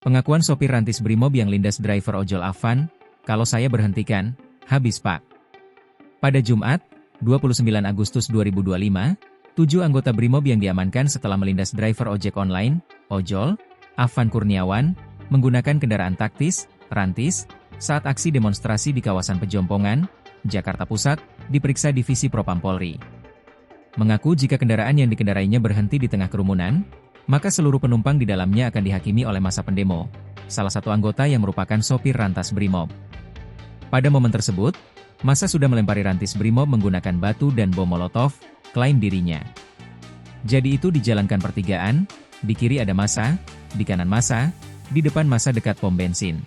Pengakuan sopir rantis Brimob yang lindas driver ojol Afan, "Kalau saya berhentikan, habis Pak." Pada Jumat, 29 Agustus 2025, 7 anggota Brimob yang diamankan setelah melindas driver ojek online, ojol, Afan Kurniawan, menggunakan kendaraan taktis, rantis, saat aksi demonstrasi di kawasan Pejompongan, Jakarta Pusat, diperiksa Divisi Propam Polri. Mengaku jika kendaraan yang dikendarainya berhenti di tengah kerumunan, maka seluruh penumpang di dalamnya akan dihakimi oleh massa pendemo, salah satu anggota yang merupakan sopir rantas Brimob. Pada momen tersebut, massa sudah melempari rantis Brimob menggunakan batu dan bom molotov, klaim dirinya. Jadi itu dijalankan pertigaan, di kiri ada massa, di kanan massa, di depan massa dekat pom bensin.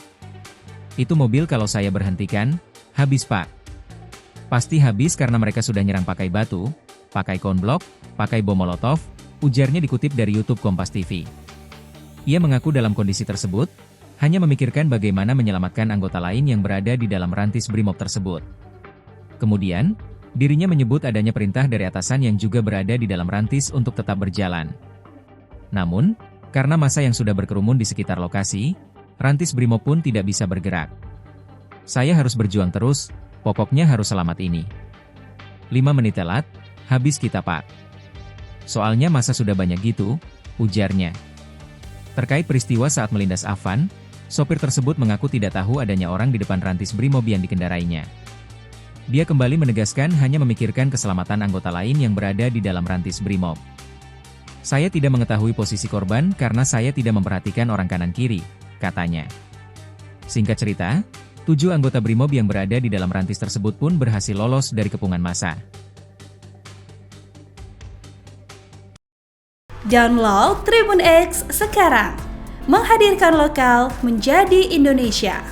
Itu mobil kalau saya berhentikan, habis Pak. Pasti habis karena mereka sudah nyerang pakai batu, pakai konblok, pakai bom molotov, ujarnya dikutip dari YouTube Kompas TV. Ia mengaku dalam kondisi tersebut, hanya memikirkan bagaimana menyelamatkan anggota lain yang berada di dalam rantis Brimob tersebut. Kemudian, dirinya menyebut adanya perintah dari atasan yang juga berada di dalam rantis untuk tetap berjalan. Namun, karena massa yang sudah berkerumun di sekitar lokasi, rantis Brimob pun tidak bisa bergerak. "Saya harus berjuang terus, pokoknya harus selamat ini. 5 menit telat, habis kita Pak. Soalnya massa sudah banyak gitu," ujarnya. Terkait peristiwa saat melindas Afan, sopir tersebut mengaku tidak tahu adanya orang di depan rantis Brimob yang dikendarainya. Dia kembali menegaskan hanya memikirkan keselamatan anggota lain yang berada di dalam rantis Brimob. "Saya tidak mengetahui posisi korban karena saya tidak memperhatikan orang kanan-kiri," katanya. Singkat cerita, 7 anggota Brimob yang berada di dalam rantis tersebut pun berhasil lolos dari kepungan massa. Download Tribun X sekarang, menghadirkan lokal menjadi Indonesia.